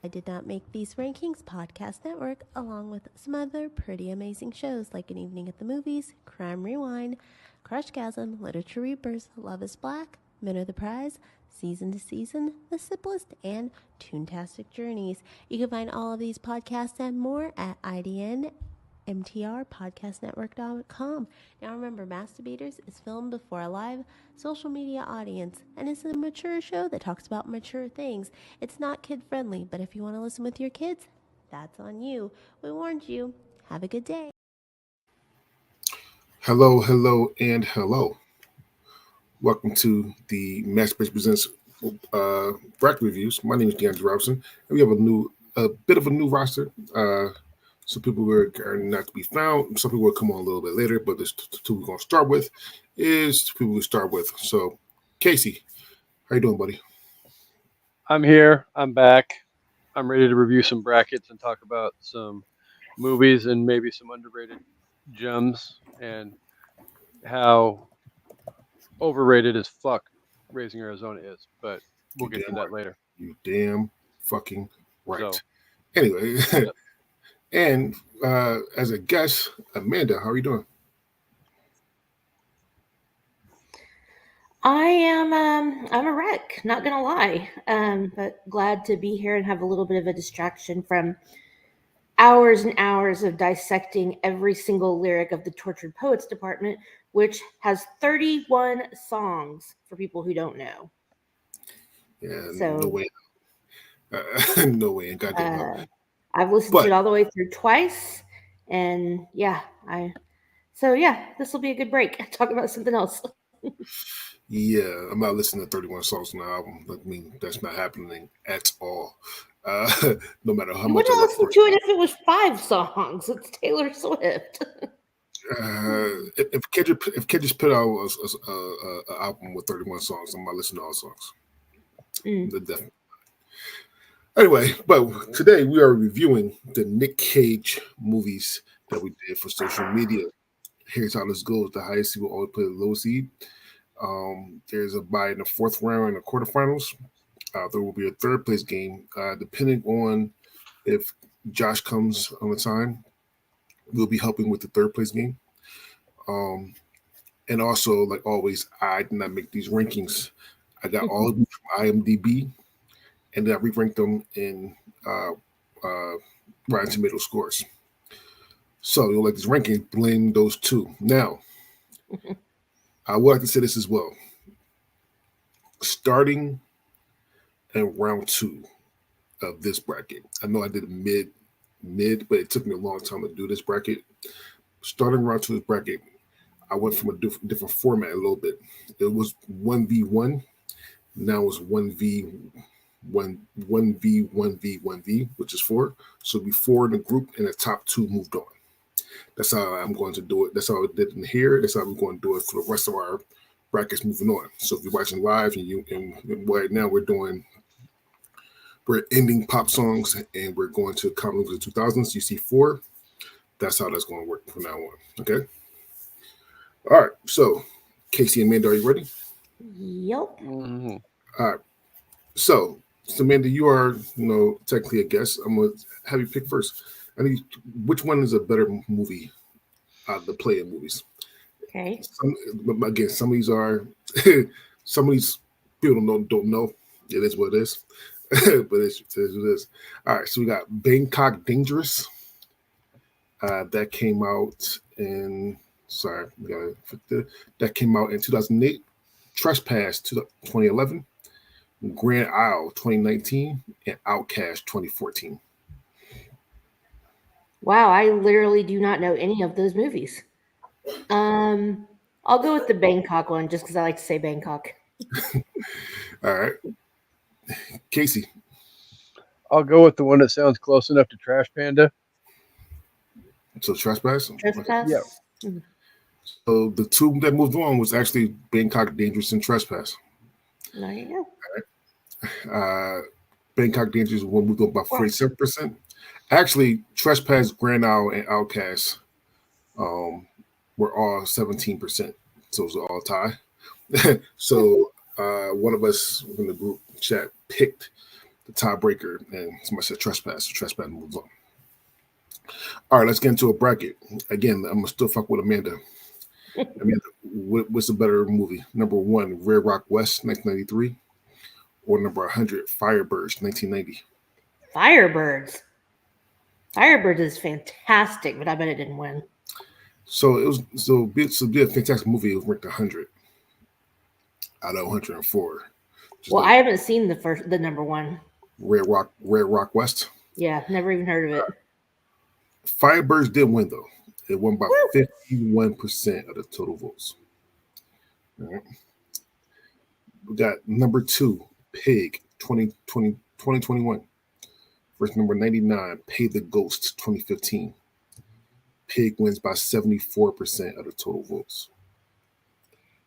I Did Not Make These Rankings podcast network, along with some other pretty amazing shows like An Evening at the Movies, Crime Rewind, Crushgasm, Literature Reapers, Love is Black, Men Are the Prize, Season to Season, The Sip List, and Toontastic Journeys. You can find all of these podcasts and more at IDNMTRpodcastnetwork.com. Now remember, Masturbators is filmed before a live social media audience and is a mature show that talks about mature things. It's not kid friendly, but if you want to listen with your kids, that's on you. We warned you. Have a good day. Hello, hello, and hello. Welcome to the Masturbation Presents bracket reviews. My name is DeAndre Robinson, and we have a bit of a new roster. Some people are not to be found. Some people will come on a little bit later, but the two we're going to start with is the people we start with. So, Casey, how you doing, buddy? I'm here. I'm back. I'm ready to review some brackets and talk about some movies and maybe some underrated gems and how overrated as fuck Raising Arizona is. But we'll get to that later. You damn fucking right. So, anyway, yep. And as a guest, Amanda, how are you doing? I am I'm a wreck, not gonna lie. But glad to be here and have a little bit of a distraction from hours and hours of dissecting every single lyric of the Tortured Poets Department, which has 31 songs for people who don't know. Yeah, So, no way. No way, and goddamn no. I've listened to it all the way through twice, and this will be a good break. Talk about something else. Yeah, I'm not listening to 31 songs on the album. I mean, that's not happening at all. No matter how much I love listen to it if it was 5 songs. It's Taylor Swift. If Kendrick put out an album with 31 songs, I'm not listening to all songs. Definitely. Anyway, but today we are reviewing the Nick Cage movies that we did for social media. Here's how this goes. The highest seed will always play the lowest seed. There's a bye in the fourth round in the quarterfinals. There will be a third place game. Depending on if Josh comes on the time, we'll be helping with the third place game. And also, like always, I did not make these rankings. I got all of them from IMDb, and then I re-ranked them in Rotten Tomato scores. So you'll like this ranking, blame those two. Now, I would like to say this as well. Starting in round 2 of this bracket, I know I did mid, but it took me a long time to do this bracket. Starting round 2 of this bracket, I went from a different format a little bit. It was 1v1. Now it's 1v, which is 4. So it'll be 4 in the group, and the top 2 moved on. That's how I'm going to do it. That's how I did in here. That's how we're going to do it for the rest of our brackets moving on. So if you're watching live and right now we're ending pop songs and we're going to comedy of the 2000s. You see 4. That's how that's going to work from now on. Okay. All right. So Casey and Amanda, are you ready? Yep. Mm-hmm. All right. So Amanda, you are technically a guest. I'm gonna have you pick first. I mean, which one is a better movie out of the play-in movies? Okay. Some of these are some of these people don't know. It is what it is. But it is what it is. All right, so we got Bangkok Dangerous. That came out in that came out in 2008. Trespass 2011. Grand Isle 2019 and Outcast 2014. Wow, I literally do not know any of those movies. I'll go with the Bangkok one just because I like to say Bangkok. All right. Casey. I'll go with the one that sounds close enough to Trash Panda. So Trespass? Trespass? Yeah. Mm-hmm. So the 2 that moved on was actually Bangkok Dangerous and Trespass. There you go. All right. Bangkok Dangerous one moved on by 47%. Actually, Trespass, Grand Isle, and Outcast were all 17%. So it was all tie. So one of us in the group chat picked the tiebreaker, and somebody said trespass. So trespass moves on. All right, let's get into a bracket. Again, I'm gonna still fuck with Amanda. Amanda, what's the better movie? Number 1, Red Rock West, 1993, or number 100, Firebirds, 1990? Firebirds. Firebirds is fantastic, but I bet it didn't win. So it was be a fantastic movie. It was ranked 100 out of 104. Well, I haven't seen the number 1. Red Rock West. Yeah, never even heard of it. Firebirds did win though. It won by 51% of the total votes. All right. We got number 2, Pig, 2021. Versus number 99, Pay the Ghost, 2015. Pig wins by 74% of the total votes.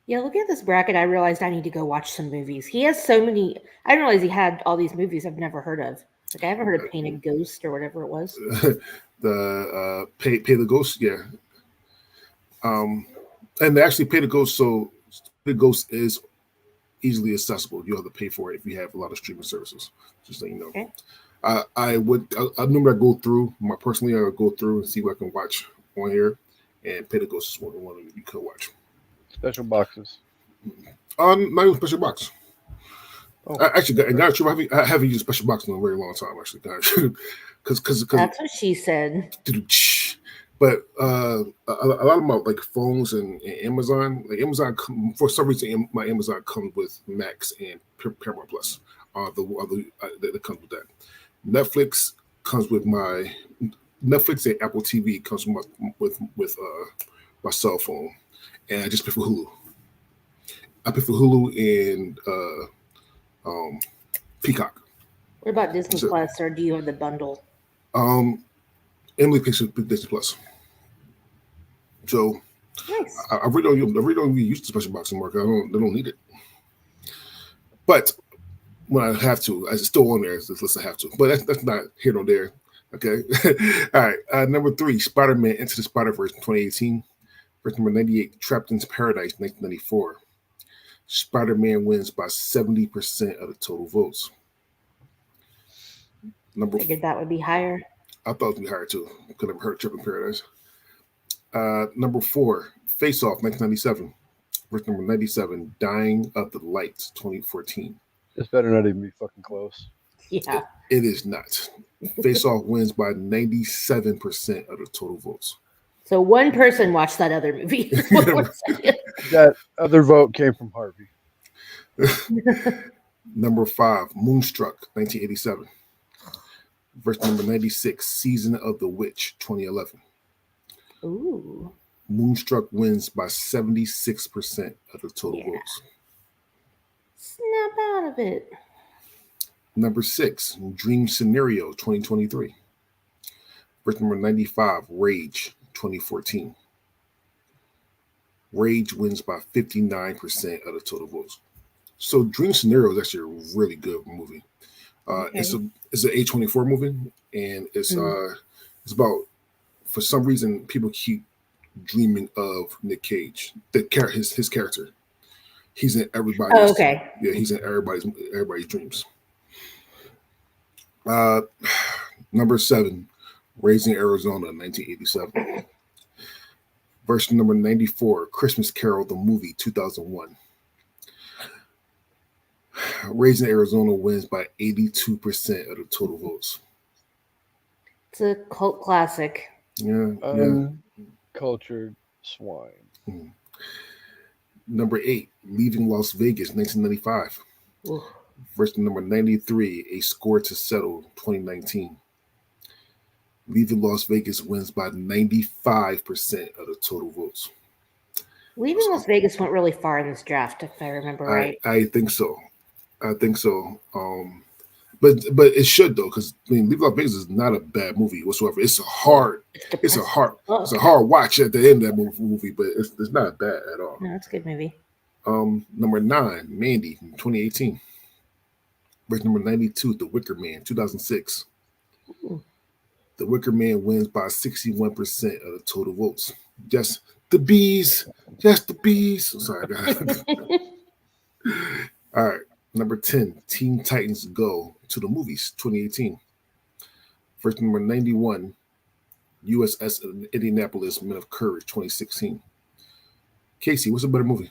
Yeah, looking at this bracket, I realized I need to go watch some movies. He has so many. I didn't realize he had all these movies I've never heard of. Like I haven't heard of Painted Ghost or whatever it was. The Pay the Ghost, yeah. And they actually Pay the Ghost, so the Ghost is easily accessible. You have to pay for it if you have a lot of streaming services. Just so you know. Okay. I normally go through personally. I would go through and see what I can watch on here, and Pay the Ghost is one you could watch. Special boxes. Not even special box. Oh. Actually, I haven't used special box in a very long time. Actually, because that's what she said. But a lot of my like phones and Amazon, like Amazon, for some reason, my Amazon comes with Max and Paramount Plus. That comes with that. Netflix comes with my Netflix and Apple TV comes with my cell phone, and I just pay for Hulu. I pay for Hulu and Peacock. What about Disney Plus, or do you have the bundle? Emily pays for Disney Plus. So nice. I really don't use the special box anymore. They don't need it. But when I have to, it's still on there. Unless I have to, but that's not here nor there. Okay. All right. Number 3, Spider-Man Into the Spider-Verse, 2018. Verse number 98, Trapped in Paradise, 1994. Spider-Man wins by 70% of the total votes. I figured that would be higher. I thought it would be higher too. Could have heard Trapped in Paradise. Number 4, Face Off, 1997. Verse number 97, Dying of the Light, 2014. This better not even be fucking close. Yeah. It is not. Face Off wins by 97% of the total votes. So one person watched that other movie. That other vote came from Harvey. Number 5, Moonstruck, 1987. Verse number 96, Season of the Witch, 2011. Ooh. Moonstruck wins by 76% of the total votes. Snap out of it. Number 6, Dream Scenario, 2023. Verse number 95, Rage, 2014. Rage wins by 59% of the total votes. So Dream Scenario is actually a really good movie. Okay. It's an A24 movie, and it's about, for some reason, people keep dreaming of Nick Cage, his character. He's in everybody's. Oh, okay. Yeah, he's in everybody's dreams. Number 7, Raising Arizona, 1987. Verse number 94, Christmas Carol, the movie, 2001. Raising Arizona wins by 82% of the total votes. It's a cult classic. Yeah. Cultured swine. Mm-hmm. Number 8, Leaving Las Vegas, 1995. Ooh. Verse number 93, A Score to Settle, 2019. Leaving Las Vegas wins by 95% of the total votes. Leaving Las Vegas went really far in this draft, if I remember right. I think so. But it should though, because Leaving Las Vegas is not a bad movie whatsoever. It's a hard watch at the end of that movie, but it's not bad at all. No, it's a good movie. Number 9, Mandy, 2018. Verse number 92, The Wicker Man, 2006. Ooh. The Wicker Man wins by 61% of the total votes. Just the bees. I'm sorry, guys. All right. Number 10, Teen Titans Go to the Movies, 2018. Verse number 91, USS Indianapolis Men of Courage, 2016. Casey, what's a better movie?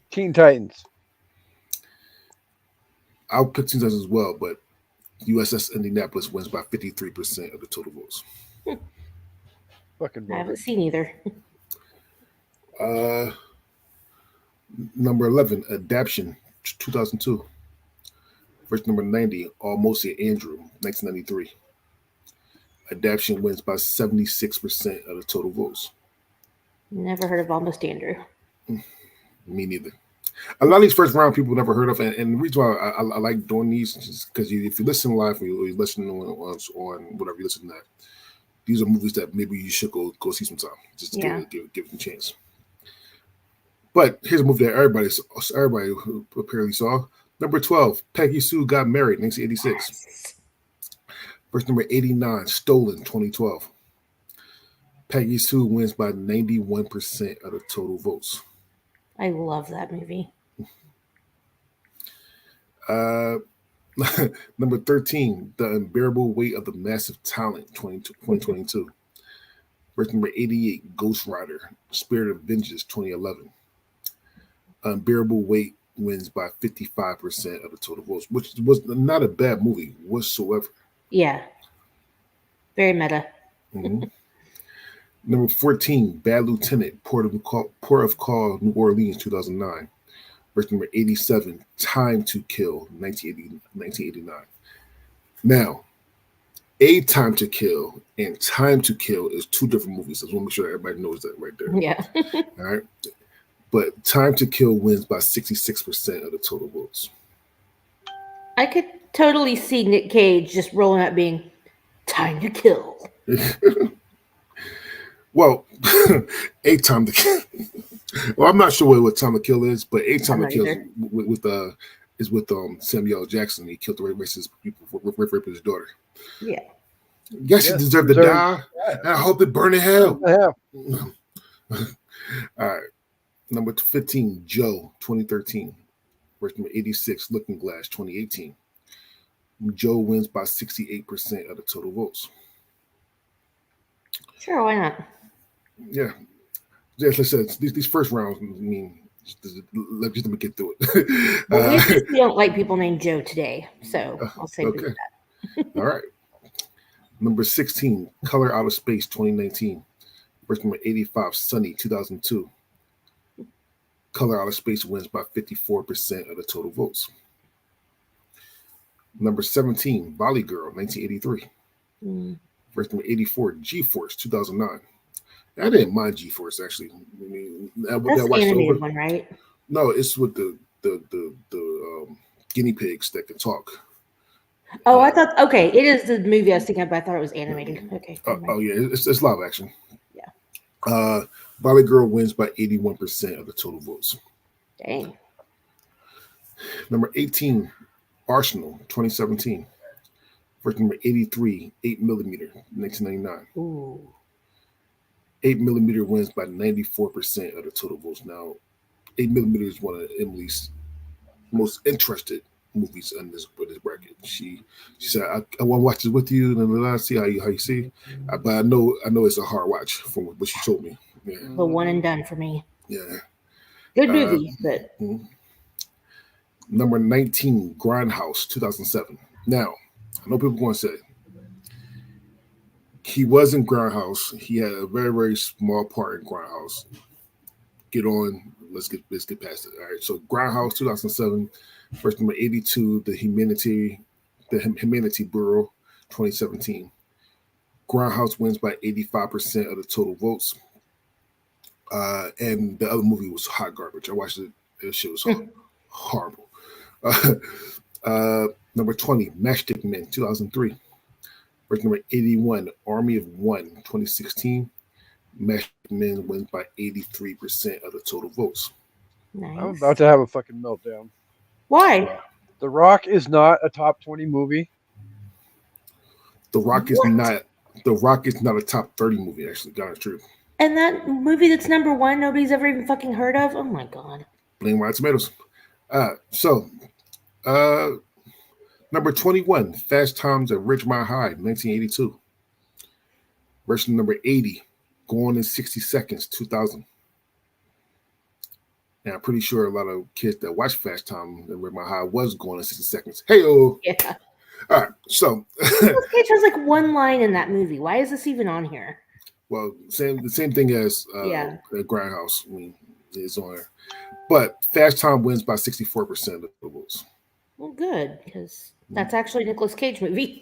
Teen Titans. I'll pick Teen Titans as well, but USS Indianapolis wins by 53% of the total votes. Fucking I haven't movie. seen either. Number 11, Adaption, 2002. Verse number 90, Almost Your Andrew, 1993. Adaption wins by 76% of the total votes. Never heard of Almost Andrew. Me neither. A lot of these first round people never heard of, and the reason why I like doing these is because if you listen live or you listen on whatever you listen to that, these are movies that maybe you should go see sometime, just to give it a chance. But here's a movie that everybody apparently saw. Number 12, Peggy Sue Got Married, 1986. Yes. Verse number 89, Stolen, 2012. Peggy Sue wins by 91% of the total votes. I love that movie. Number 13, The Unbearable Weight of the Massive Talent, 2022. Verse number 88, Ghost Rider, Spirit of Vengeance, 2011. Unbearable Weight wins by 55% of the total votes, which was not a bad movie whatsoever. Yeah. Very meta. Mm-hmm. Number 14, Bad Lieutenant, Port of Call, New Orleans, 2009. Verse number 87, Time to Kill, 1989. Now, A Time to Kill and Time to Kill is two different movies. I just want to make sure everybody knows that right there. Yeah. All right. But Time to Kill wins by 66% of the total votes. I could totally see Nick Cage just rolling out being Time to Kill. Well, A Time to Kill. Well, I'm not sure what Time to Kill is, but A Time to Kill is with Samuel L. Jackson. He killed the racist people for raping his daughter. Yeah. Yes, she deserved to die. And I hope it burn in hell. Yeah. All right. Number 15, Joe, 2013. Verse number 86, Looking Glass, 2018. Joe wins by 68% of the total votes. Sure, why not? Yeah. As I said, these first rounds, I mean, just let me get through it. Well, we don't like people named Joe today, so I'll say okay. that. All right. Number 16, Color Out of Space, 2019. Verse number 85, Sunny, 2002. Color Out of Space wins by 54% of the total votes. Number 17, Volley Girl, 1983. Verse number 84, G-Force, 2009. I didn't mind G-Force, actually. I mean, That's the animated one, right? No, it's with the guinea pigs that can talk. Oh, I thought, okay, it is the movie I was thinking of, but I thought it was animated. Okay. Oh, yeah, it's live action. Yeah. Volley Girl wins by 81% of the total votes. Dang. Number 18, Arsenal, 2017. Verse number 83, 8mm, 1999. Ooh. 8mm wins by 94% of the total votes. Now, 8mm is one of Emily's most interested movies in this bracket. She said, I want to watch this with you, and I see how you see. But I know it's a hard watch from what she told me. Yeah. The one and done for me. Yeah. Good movie, but Number 19, Grindhouse, 2007. Now, I know people are going to say he was in Grindhouse. He had a very, very small part in Grindhouse. Get on. Let's get past it. All right. So Grindhouse, 2007. Verse number 82, the Humanity Bureau, 2017. Grindhouse wins by 85% of the total votes. And the other movie was hot garbage. I watched it. That shit was horrible. Number 20, Matchstick Men, 2003. Verse number 81, Army of One, 2016. Matchstick Men wins by 83% of the total votes. nice. I'm about to have a fucking meltdown. Why? The Rock is not a top 20 movie. The Rock is not a top 30 movie, actually, God's truth. And that movie that's number one, nobody's ever even fucking heard of. Oh my god. Blame Rotten Tomatoes. Number 21, Fast Times at Ridgemont High, 1982. Version number 80, Gone in 60 Seconds, 2000. And I'm pretty sure a lot of kids that watch Fast Times at Ridgemont High was Gone in 60 Seconds. Hey-oh. Yeah. All right, so. Nicolas Cage has like one line in that movie. Why is this even on here? Well, the same thing as Grindhouse. I mean, it's on there. But Fast Time wins by 64% of the votes. Well, good, because that's actually a Nicolas Cage movie.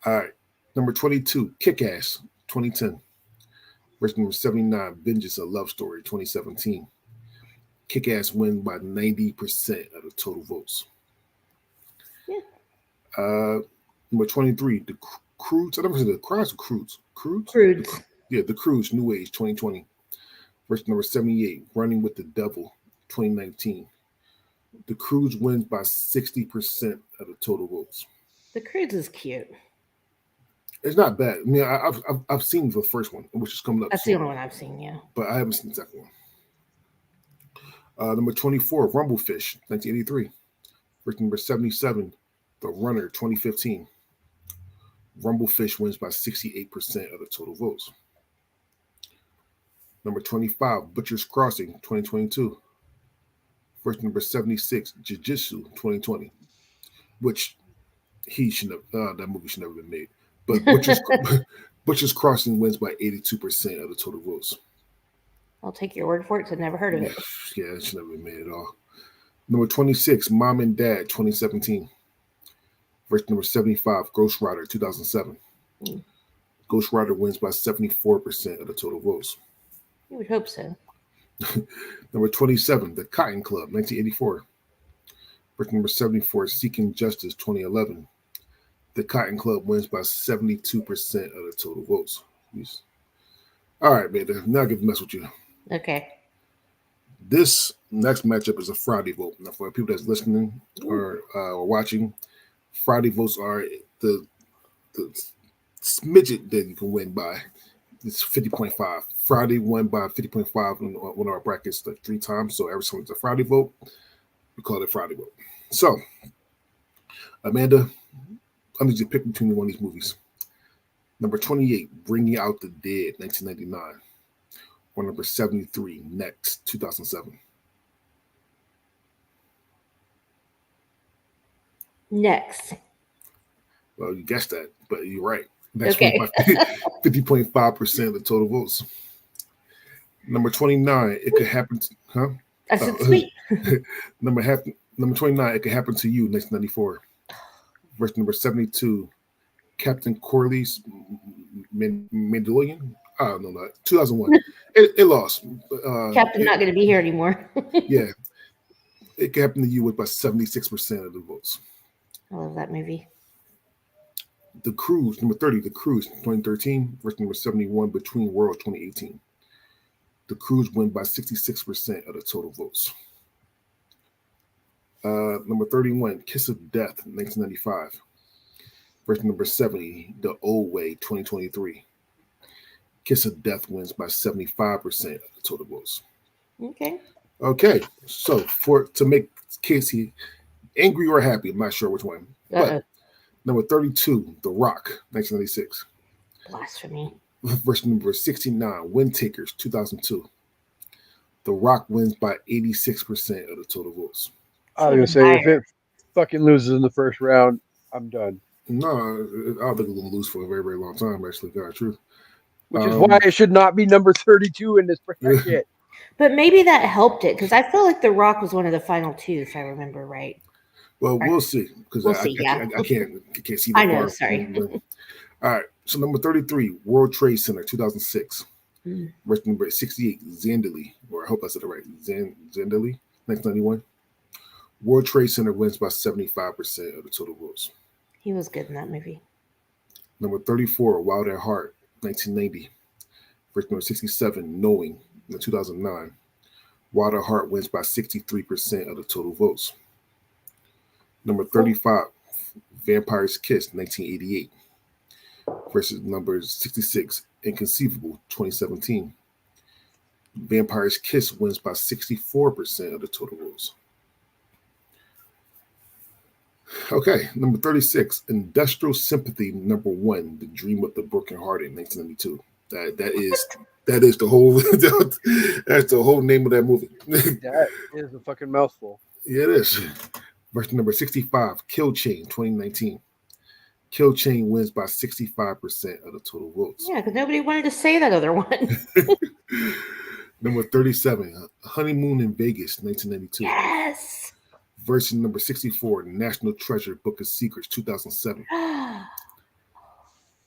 All right. Number 22, Kick-Ass, 2010. Version number 79, Vengeance, A Love Story, 2017. Kick-Ass wins by 90% of the total votes. Yeah. Number 23, The Croods. I never said The Croods or Croods. Croods? Croods. Yeah, The Croods, New Age, 2020. Version number 78, Running with the Devil, 2019. The Croods wins by 60% of the total votes. The Croods is cute. It's not bad. I mean, I've seen the first one, which is coming up. That's soon, the only one I've seen, yeah. But I haven't seen the second one. Number 24, Rumblefish, 1983. Version number 77, The Runner, 2015. Rumblefish wins by 68% of the total votes. Number 25, Butcher's Crossing, 2022. Version number 76, Jiu-Jitsu, 2020. Which that movie should never have been made. But Butcher's Crossing wins by 82% of the total votes. I'll take your word for it, 'cause I've never heard of it. Yeah, it should never be made at all. Number 26, Mom and Dad, 2017. Version number 75, Ghost Rider, 2007. Ghost Rider wins by 74% of the total votes. You would hope so. Number 27, The Cotton Club, 1984. Version number 74, Seeking Justice, 2011. The Cotton Club wins by 72% of the total votes. Jeez. All right, man. Now I get to mess with you. Okay. This next matchup is a Friday vote. Now, for people that's listening or watching, Friday votes are the smidget that you can win by. It's 50.5. Friday won by 50.5 in one of our brackets like 3 times. So every time it's a Friday vote, we call it Friday vote. So, Amanda, I need you to pick between one of these movies. Number 28, Bringing Out the Dead, 1999. Or number 73, Next, 2007. Next. Well, you guessed that, but you're right. That's Okay. 50.5% of the total votes. Number 29, It Could Happen to... Huh? I said sweet. Number 29, It Could Happen to You, 1994. Version number 72, Captain Corley's Mandalorian. I don't know that. 2001. It lost. Captain not going to be here anymore. Yeah. It Could Happen to You with by 76% of the votes. I love that movie. The Cruise, number 30, The Cruise, 2013. Version number 71, Between Worlds, 2018. The Cruise win by 66% of the total votes. Number 31, Kiss of Death, 1995. Version number 70, The Old Way, 2023. Kiss of Death wins by 75% of the total votes. Okay, so to make Casey angry or happy, I'm not sure which one. But number 32, The Rock, 1996. Blasphemy. Version number 69, Wind Takers, 2002. The Rock wins by 86% of the total votes. I was going to say, if it fucking loses in the first round, I'm done. No, I don't think it's going to lose for a very, very long time, actually, to tell the truth. Which is why it should not be number 32 in this bracket. But maybe that helped it, because I feel like The Rock was one of the final 2, if I remember right. Well, we'll see, because I can't see that I know, far. sorry. All right, so number 33, World Trade Center, 2006. Version number 68, Zandali, or I hope I said it right, Zandali, 1991. World Trade Center wins by 75% of the total votes. He was good in that movie. Number 34, Wild at Heart, 1990. Version number 67, Knowing, in 2009. Wild at Heart wins by 63% of the total votes. Number 35, Vampire's Kiss, 1988. Versus number 66, Inconceivable, 2017. Vampire's Kiss wins by 64% of the total votes. Okay, number 36, Industrial Sympathy, number 1, The Dream of the Brokenhearted, 1992. That is the whole that's the whole name of that movie. That is a fucking mouthful. Yeah, it is. Version number 65, Kill Chain, 2019. Kill Chain wins by 65% of the total votes. Yeah, because nobody wanted to say that other one. Number 37, Honeymoon in Vegas, 1992. Yes. Version number 64, National Treasure, Book of Secrets, 2007.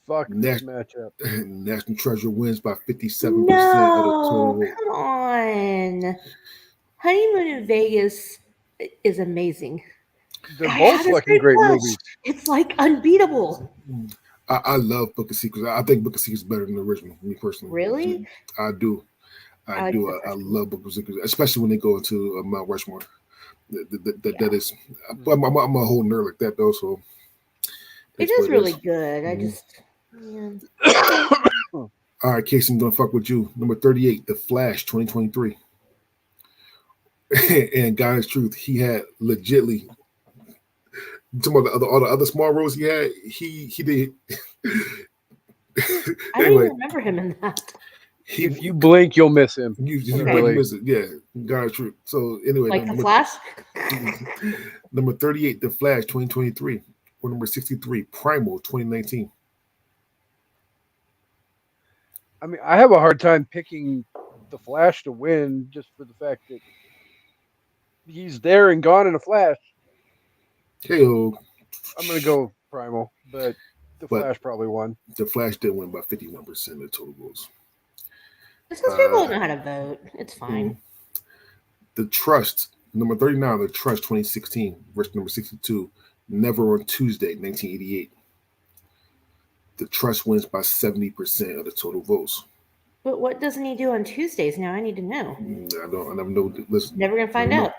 Fuck this matchup. National Treasure wins by 57% of the No, total vote. come on. Honeymoon in Vegas is amazing. They're I both haven't fucking seen great much. movies. It's like unbeatable. I love Book of Secrets. I think Book of Secrets is better than the original, me personally. Really? I do. I do. I love Book of Secrets, especially when they go into Mount Rushmore. That is, I'm a whole nerd like that though. So it is really good. I just, man. All right, Casey, I'm gonna fuck with you. Number 38, The Flash, 2023. And God's truth, he had legitly. Some of all the other small roles he had, he did. I don't even remember him in that. If you blink, you'll miss him. You miss it. Yeah, God's truth. So anyway, like The Flash. Number 38, The Flash, 2023. Or number 63, Primal, 2019. I mean, I have a hard time picking The Flash to win just for the fact that he's there and gone in a flash. Hey-o. I'm going to go Primal, but Flash probably won. The Flash did win by 51% of the total votes. This is people don't know how to vote. It's fine. The Trust, number 39, The Trust, 2016. Verse number 62, Never on Tuesday, 1988. The Trust wins by 70% of the total votes. But what doesn't he do on Tuesdays now? I need to know. I never know. Listen, never gonna find out.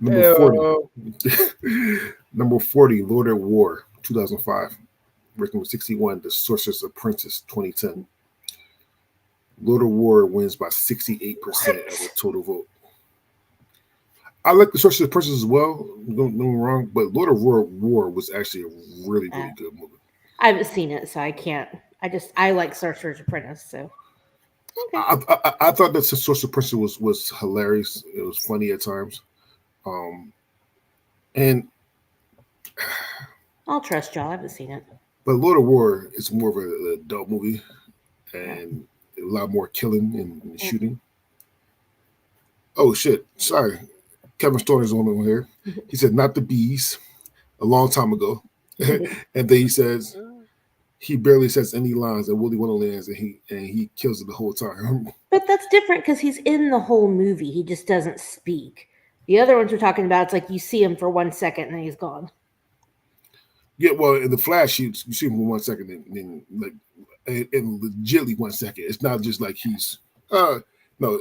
Number 40. Number 40, Lord at War, 2005. Verse number 61, The Sorcerer's Apprentice, 2010. Lord of War wins by 68% of the total vote. I like The Sorcerer's Apprentice as well. Don't get me wrong, but Lord of War was actually a really, really good movie. I haven't seen it, so I can't. I like Sorcerer's Apprentice, so. Okay. I thought that The Sorcerer's Apprentice was hilarious. It was funny at times. And I'll trust y'all. I haven't seen it. But Lord of War is more of an adult movie and a lot more killing and shooting. Oh shit! Sorry, Kevin Stoner's on here. He said not the bees a long time ago, and then he says he barely says any lines at Willy Wonderlands, and he kills it the whole time. But that's different because he's in the whole movie. He just doesn't speak. The other ones we're talking about, it's like you see him for 1 second and then he's gone. Yeah, well, in The Flash, you see him for 1 second and then like in legitly 1 second. It's not just like he's no,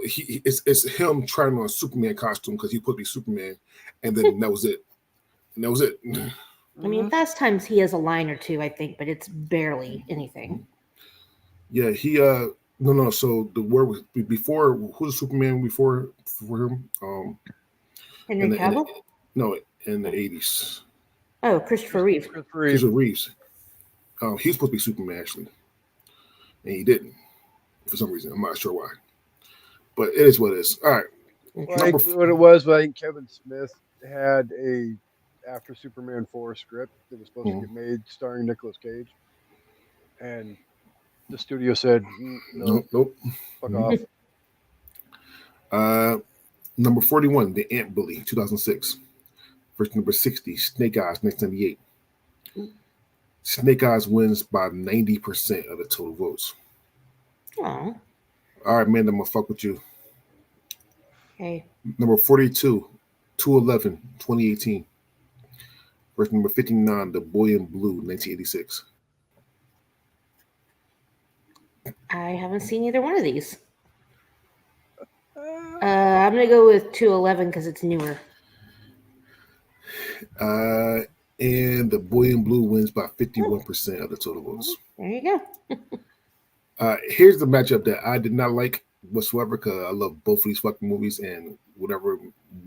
it's him trying on a Superman costume because he put to be Superman, and then that was it. And that was it. I mean, Fast Times he has a line or two, I think, but it's barely anything. Yeah, he no. So the word was before. Who's the Superman before him? Henry Cavill? In the 80s. Oh, Christopher Reeve. Christopher Reeves. He was supposed to be Superman actually, and he didn't for some reason. I'm not sure why, but it is what it is. All right. Like what it was, I think Kevin Smith had a after Superman 4 script that was supposed to get made starring Nicolas Cage, and the studio said nope, fuck off. Number 41, The Ant Bully, 2006. Verse number 60, Snake Eyes, 1998. Snake Eyes wins by 90% of the total votes. Oh. All right, man, I'm gonna fuck with you. Okay. Number 42, 211, 2018. Verse number 59, The Boy in Blue, 1986. I haven't seen either one of these. I'm gonna go with 211 because it's newer. And The Boy in Blue wins by 51% of the total votes. There you go. Here's the matchup that I did not like whatsoever because I love both of these fucking movies, and whatever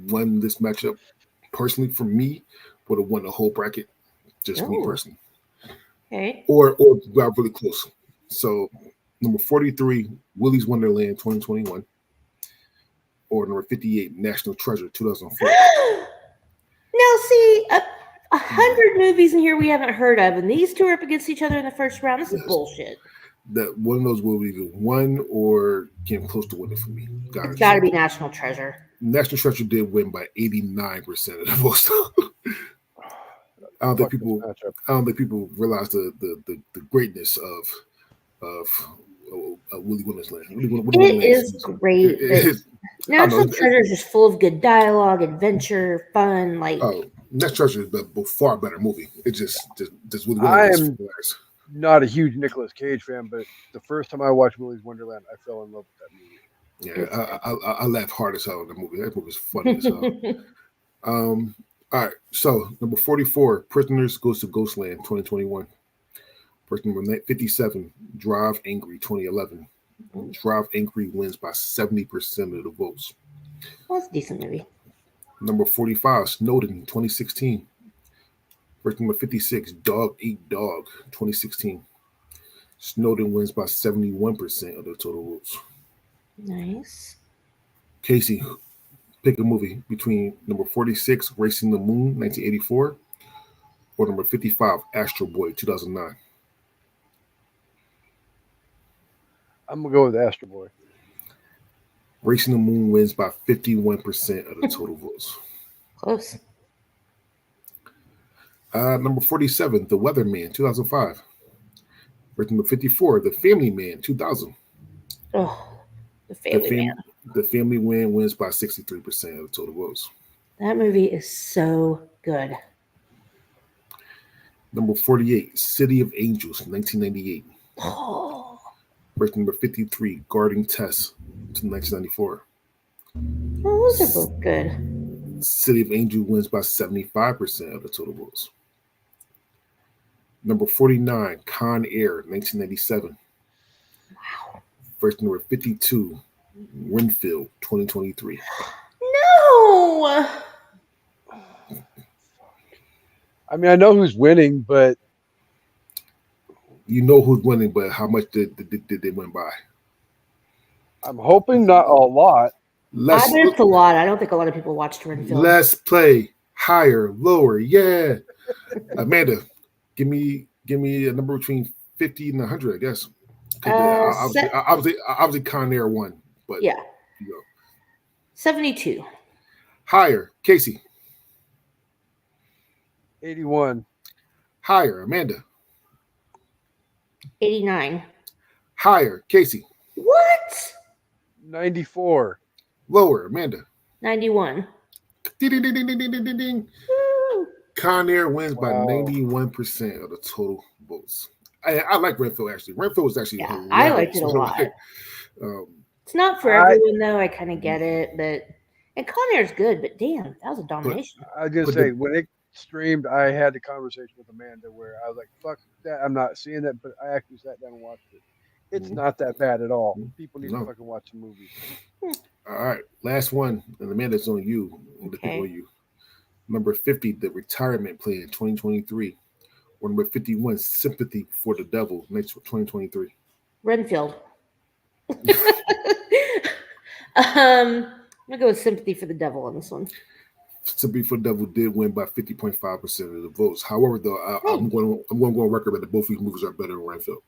won this matchup personally for me would have won the whole bracket. Just me Oh. personally. Okay. Or got really close. So number 43, Willy's Wonderland 2021. Or number 58, National Treasure 2004. Now, see, 100 movies in here we haven't heard of, and these two are up against each other in the first round. This is bullshit. That one of those movies won or came close to winning for me. It's got to be National Treasure. National Treasure did win by 89% of the votes. I don't think people realize the greatness of Willy Wonderland. It is great. National Treasure is just full of good dialogue, adventure, fun. National Treasure is a far better movie. It just Willy Wonderland. I'm not a huge Nicolas Cage fan, but the first time I watched Willy's Wonderland, I fell in love with that movie. Yeah, I laughed hard as hell in the movie. That movie was funny as hell. All right, so number 44, Prisoners Goes to Ghostland 2021. Person number 57, Drive Angry 2011. Drive Angry wins by 70% of the votes. Well, that's a decent movie. Number 45, Snowden 2016. Person number 56, Dog Eat Dog 2016. Snowden wins by 71% of the total votes. Nice. Casey, pick a movie between number 46, Racing the Moon 1984, or number 55, Astro Boy 2009. I'm going to go with Astro Boy. Racing the Moon wins by 51% of the total votes. Close. Number 47, The Weatherman 2005. Number 54, The Family Man 2000. Oh, The Family Man. The Family Man wins by 63% of the total votes. That movie is so good. Number 48, City of Angels, 1998. Oh. Number 53, Guarding Tess, 1994. Oh, those are both good. City of Angels wins by 75% of the total votes. Number 49, Con Air, 1997. Wow. Number 52, Renfield, 2023. No! I mean, I know who's winning, but... You know who's winning, but how much did they win by? I'm hoping not a lot. I bet it's a lot. I don't think a lot of people watched Renfield. Let's play higher, lower. Yeah. Amanda, give me a number between 50 and 100, I guess. Obviously Con Air won, but yeah. 72. Higher, Casey. 81. Higher, Amanda. 89. Higher, Casey. What? 94. Lower, Amanda. 91. Ding, ding, ding, ding, ding, ding, ding. Con Air wins by 91% of the total votes. I like Renfield, actually. Renfield was actually hilarious. I liked it a lot. It's not for everyone, though. I kind of get it. And Con Air's good, but damn, that was a domination. I was going to say, when it streamed, I had a conversation with Amanda where I was like, fuck that, I'm not seeing that, but I actually sat down and watched it. It's not that bad at all. People need to fucking watch some movies. All right, last one, and Amanda's on you. Okay. Number 50, The Retirement Plan 2023. Or number 51, Sympathy for the Devil 2023. Renfield. I'm gonna go with Sympathy for the Devil on this one. Sympathy for the Devil did win by 50.5% of the votes. However, though, I'm going to go on record that both of these movies are better than Renfield.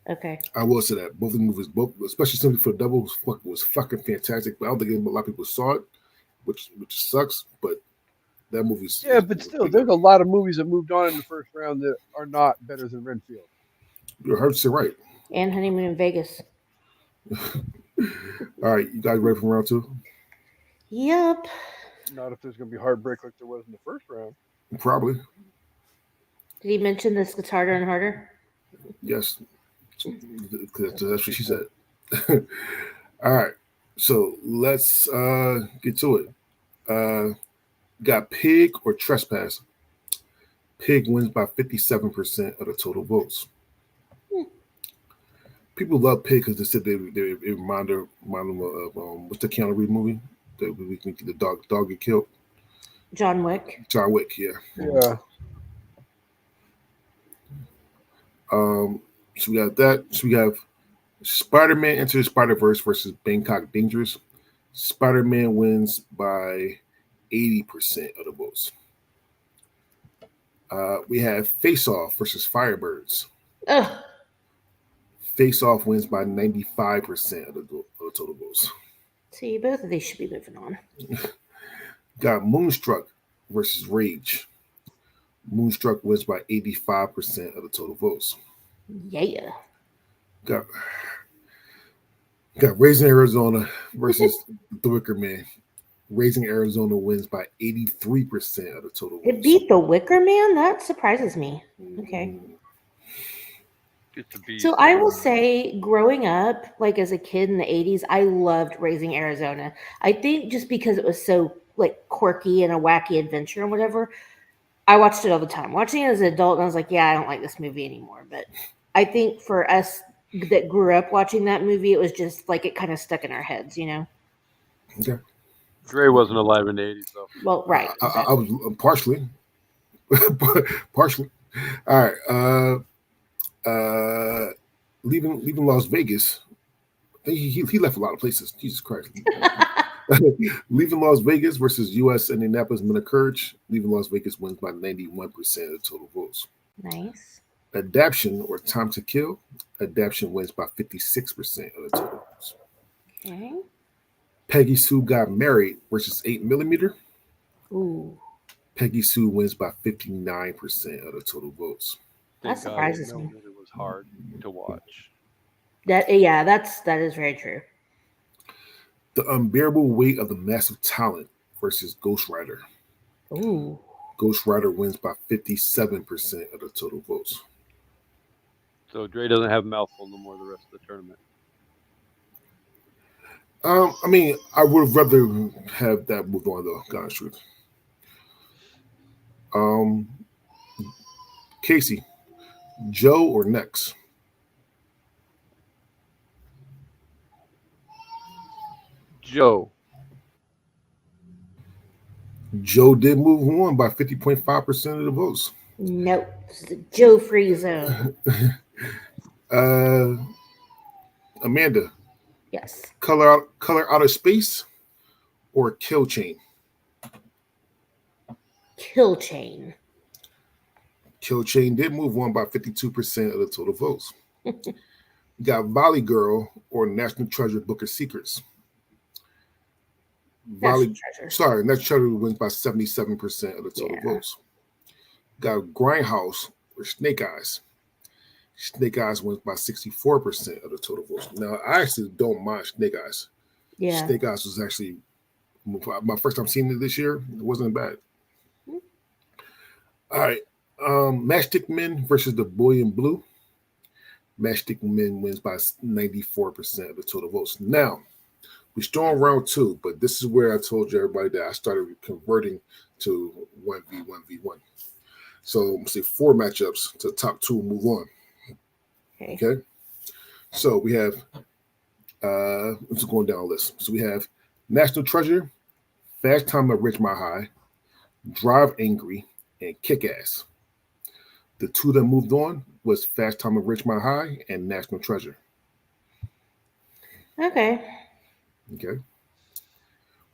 Okay. I will say that both of the movies, especially Sympathy for the Devil, was fucking fantastic. But I don't think a lot of people saw it, which sucks. But that movie's but still, there's a lot of movies that moved on in the first round that are not better than Renfield. You heard it right. And Honeymoon in Vegas. All right, you guys ready for round two? Yep. Not if there's going to be heartbreak like there was in the first round. Probably. Did he mention this gets harder and harder? Yes. That's what she said. All right. So let's get to it. Got Pig or Trespass. Pig wins by 57% of the total votes. People love Pig because they said they remind them of what's the Keanu Reeves movie that we can the dog get killed. John Wick. John Wick, yeah. Yeah. So we got that. So we have Spider-Man Into the Spider-Verse versus Bangkok Dangerous. Spider-Man wins by 80% of the votes. We have Face Off versus Firebirds. Ugh. Face Off wins by 95% of the total votes. See, both of these should be moving on. Got Moonstruck versus Rage. Moonstruck wins by 85% of the total votes. Yeah. Got Raising Arizona versus The Wicker Man. Raising Arizona wins by 83% of the total votes. It beat The Wicker Man? That surprises me. Okay. So I will say, growing up, like as a kid in the 80s, I loved Raising Arizona. I think just because it was so like quirky and a wacky adventure and whatever, I watched it all the time. Watching it as an adult, and I was like, yeah, I don't like this movie anymore. But I think for us that grew up watching that movie, it was just like it kind of stuck in our heads, you know? Okay. Dre wasn't alive in the 80s, though. Well, right. I was partially. Partially. All right. Leaving Las Vegas. I think he left a lot of places. Jesus Christ. Leaving Las Vegas versus U.S. Indianapolis Minute Courage. Leaving Las Vegas wins by 91% of the total votes. Nice. Adaption or Time to Kill. Adaption wins by 56% of the total votes. Okay. Peggy Sue Got Married versus 8mm. Ooh. Peggy Sue wins by 59% of the total votes. That surprises me. It was hard to watch. That is very true. The Unbearable Weight of the Massive Talent versus Ghost Rider. Ooh. Ghost Rider wins by 57% of the total votes. So Dre doesn't have mouthful no more the rest of the tournament. I mean, I would rather have that moved on though, God's truth. Casey, Joe or Nex? Joe. Joe did move on by 50.5% of the votes. Nope. This is a Joe free zone. Amanda. Yes. Color Out of Space or Kill Chain? Kill Chain. Kill Chain did move on by 52% of the total votes. You got Valley Girl or National Treasure Book of Secrets. National Treasure wins by 77% of the total votes. Got Grindhouse or Snake Eyes. Snake Eyes wins by 64% of the total votes. Now, I actually don't mind Snake Eyes. Yeah. Snake Eyes was actually my first time seeing it this year. It wasn't bad. All right. Matchstick Men versus The Boy in Blue. Matchstick Men wins by 94% of the total votes. Now, we're still on round 2, but this is where I told you everybody that I started converting to 1v1v1. So I'm gonna say 4 matchups to the top 2 and move on. Okay. So we have let's go down the list. So we have National Treasure, Fast Time at Ridgemont High, Drive Angry, and Kick Ass. The 2 that moved on was Fast Time at Ridgemont High and National Treasure. Okay.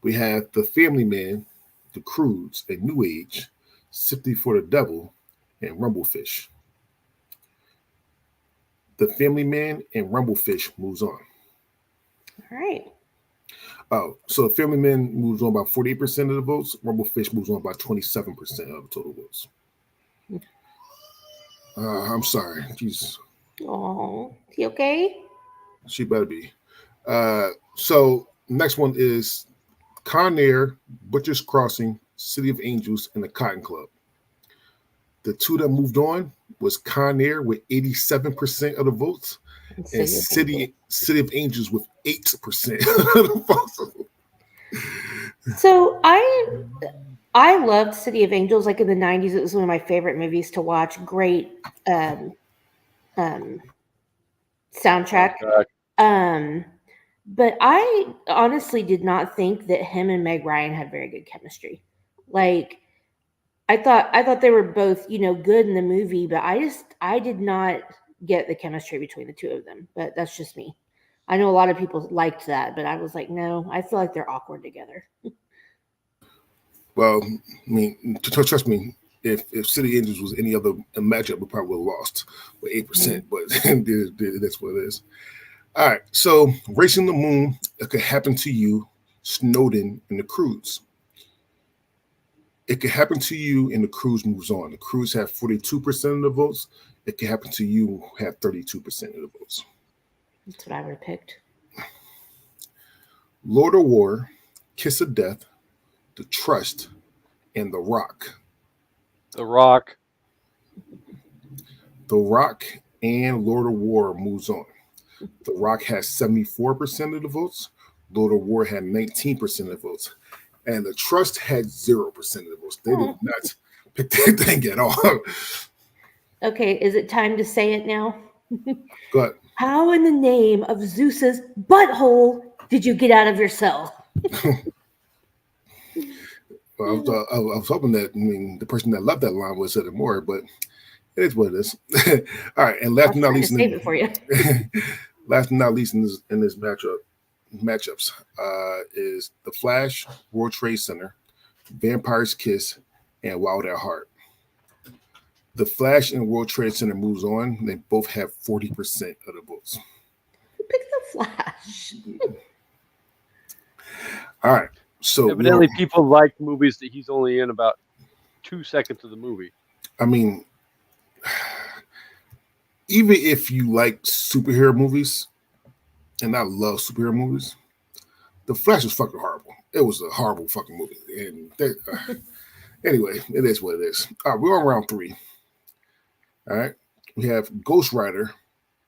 We have The Family Man, The Croods, and New Age, Sympathy for the Devil, and Rumblefish. The Family Man and Rumblefish moves on. All right. Oh, so The Family Man moves on by 48% of the votes. Rumblefish moves on by 27% of the total votes. I'm sorry. Jesus. Oh, he okay? She better be. So next one is Con Air, Butcher's Crossing, City of Angels, and the Cotton Club. The 2 that moved on was Con Air with 87% of the votes, and City of Angels with 8% of the votes. So I loved City of Angels. Like in the 90s, it was one of my favorite movies to watch. Great soundtrack. But I honestly did not think that him and Meg Ryan had very good chemistry. Like, I thought they were both, good in the movie, but I did not get the chemistry between the two of them. But that's just me. I know a lot of people liked that, but I was like, no, I feel like they're awkward together. Well, I mean, trust me, if City Angels was any other matchup, we probably would have lost with 8%, but that's what it is. All right, so Racing the Moon, it could happen to you, Snowden, and The Cruise. It could happen to you, and The Cruise moves on. The Cruise have 42% of the votes. It could happen to you, who have 32% of the votes. That's what I would have picked. Lord of War, Kiss of Death, The Trust, and The Rock. The Rock. The Rock and Lord of War moves on. The Rock has 74% of the votes. Lord of War had 19% of the votes. And The Trust had 0% of the votes. They did not pick that thing at all. Okay, is it time to say it now? Go ahead. How in the name of Zeus's butthole did you get out of your cell? Well, I was hoping that the person that loved that line would have said it more, but it is what it is. All right, and last but not least, save it for you. Last but not least in this matchups is The Flash, World Trade Center, Vampire's Kiss, and Wild at Heart. The Flash and World Trade Center moves on. They both have 40% of the votes. Pick The Flash. All right. So evidently people like movies that he's only in about 2 seconds of the movie. I mean, even if you like superhero movies, and I love superhero movies, The Flash was fucking horrible. It was a horrible fucking movie. And anyway, it is what it is. All right, we're on round 3. All right. We have Ghost Rider,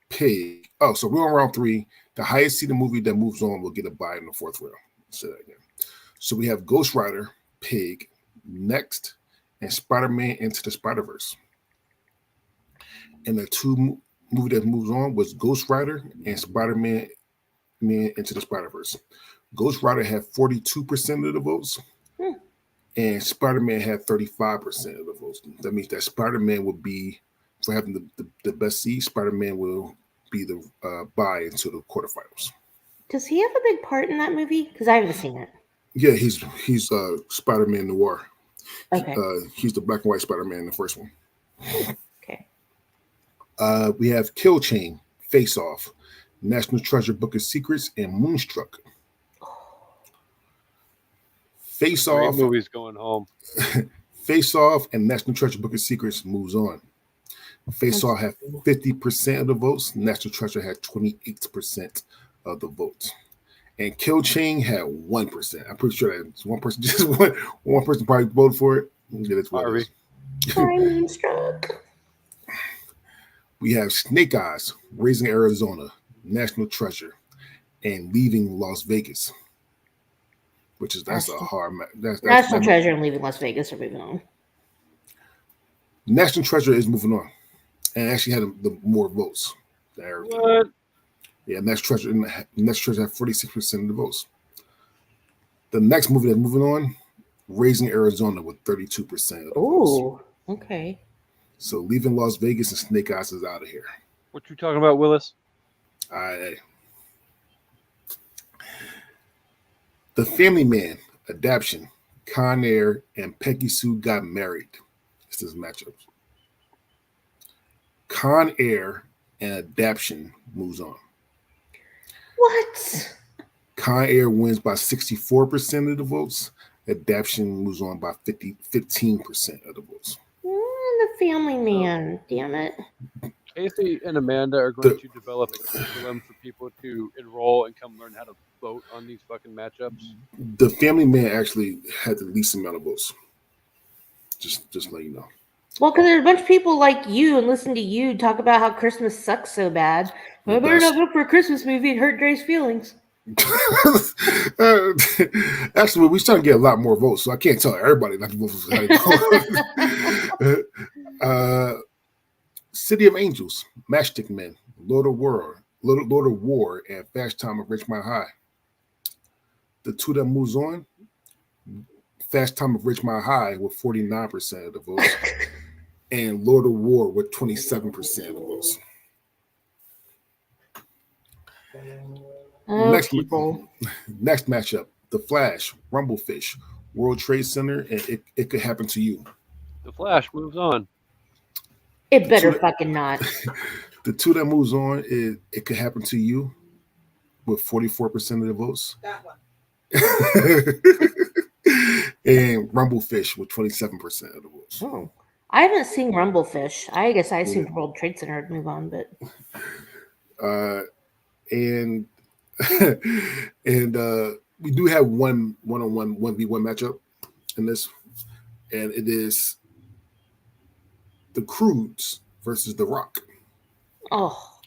Pig. Oh, so we're on round 3. The highest seeded movie that moves on will get a bye in the 4th round. Say that again. So we have Ghost Rider, Pig, Next, and Spider-Man Into the Spider-Verse. And the two movie that moves on was Ghost Rider and Spider-Man Into the Spider-Verse. Ghost Rider had 42% of the votes, and Spider-Man had 35% of the votes. That means that Spider-Man would be, for having the best seed, Spider-Man will be the bye into the quarterfinals. Does he have a big part in that movie? Because I haven't seen it. Yeah, he's Spider-Man Noir. Okay. He's the black and white Spider-Man in the first one. Okay. We have Kill Chain, Face Off, National Treasure Book of Secrets, and Moonstruck. Face Great Off. Movies going home. Face Off and National Treasure Book of Secrets moves on. Face Off had 50% of the votes. National Treasure had 28% of the votes. And Kill Chain had 1%. I'm pretty sure that one person, just one person probably voted for it. Yeah, that's what it is. Sorry, Moonstruck. We have Snake Eyes, Raising Arizona, National Treasure, and Leaving Las Vegas. That's a hard match. National Treasure and Leaving Las Vegas are moving on. National Treasure is moving on, and actually had the more votes. What? Yeah, National Treasure had 46% of the votes. The next movie that's moving on, Raising Arizona with 32% of the votes. Ooh, okay. So Leaving Las Vegas and Snake Eyes is out of here. What you talking about, Willis? The Family Man, Adaption, Con Air, and Peggy Sue Got Married. It's this matchup. Con Air and Adaption moves on. What? Con Air wins by 64% of the votes. Adaption moves on by 15% of the votes. The Family Man, damn it. Casey and Amanda are going to develop a curriculum for people to enroll and come learn how to vote on these fucking matchups. The Family Man actually had the least amount of votes. Just let you know. Well, because there's a bunch of people like you and listen to you talk about how Christmas sucks so bad. I better not vote for a Christmas movie and hurt Dre's feelings. Actually, we're starting to get a lot more votes, so I can't tell everybody not to vote for City of Angels, Matchstick Men, Lord of War, Lord of War and Fast Time of Ridgemont High. The two that moves on, Fast Time of Ridgemont High with 49% of the votes, and Lord of War with 27% of the votes. Oh, people. Next matchup, The Flash, Rumblefish, World Trade Center, and it could happen to you. The Flash moves on. It better fucking not. The two that moves on is It Could Happen to You with 44% of the votes. That one. And Rumblefish with 27% of the votes. Oh. I haven't seen Rumblefish. I guess I assumed World Trade Center would move on, but And we do have one-on-one 1v1 matchup in this, and it is the Croods versus The Rock. oh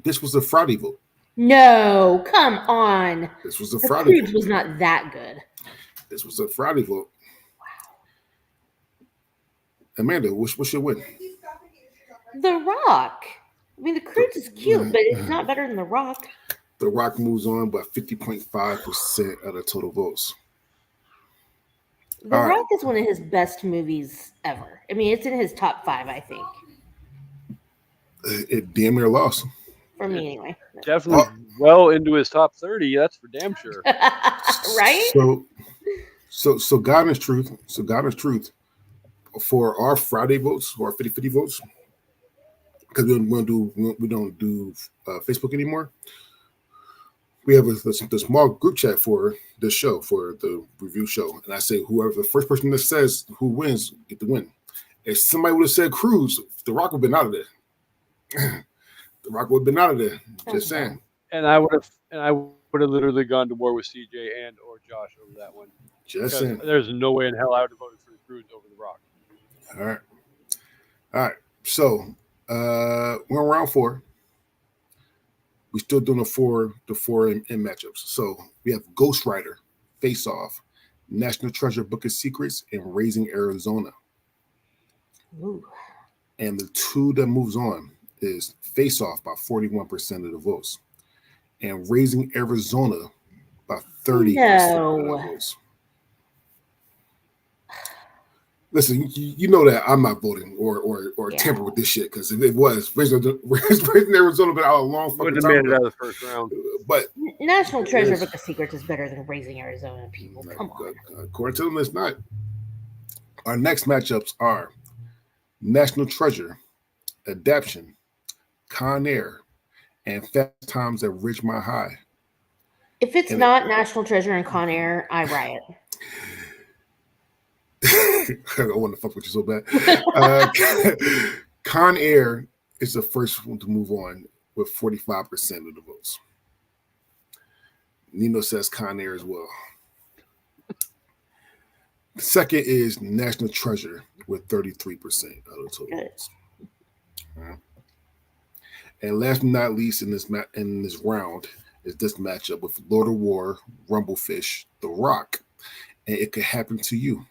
This was a Friday vote. no, come on. This was a The Friday Croods vote. was not that good. This was a Friday vote. Amanda, what's your win? The Rock. I mean, the Croods is cute, but it's not better than The Rock. The Rock moves on by 50.5% of the total votes. The All right. Rock is one of his best movies ever. I mean, it's in his top 5, I think, It damn near lost. for me anyway. Definitely well into his top 30. That's for damn sure. Right? So God is truth. So God is truth. For our Friday votes, for our 50-50 votes, because we don't do Facebook anymore. We have the small group chat for this show, for the review show, and I say whoever the first person that says who wins get the win. If somebody would have said Cruz, The Rock would have been out of there. The Rock would have been out of there. Just saying. And I would have literally gone to war with CJ and or Josh over that one. Just saying. There's no way in hell I would have voted for the Cruz over The Rock. All right. So we're on round 4. We're still doing the four in matchups. So we have Ghost Rider, Face Off, National Treasure, Book of Secrets, and Raising Arizona. Ooh. And the two that moves on is Face Off by 41% of the votes, and Raising Arizona by 30% of the votes. Listen, you know that I'm not voting or tamper with this shit, because if it was, Raising Arizona been out a long fucking Wouldn't time have made it ago. out of the first round. But National Treasure Book of Secrets is better than Raising Arizona, people. Come on. according to them, it's not. Our next matchups are National Treasure, Adaption, Con Air, and Fast Times at Ridgemont High. If it's not National Treasure and Con Air, I riot. I want to fuck with you so bad. Con Air is the first one to move on with 45% of the votes. Nino says Con Air as well. The second is National Treasure with 33% of the total votes. Right. And last but not least in this round is this matchup with Lord of War, Rumblefish, The Rock, and It Could Happen to You.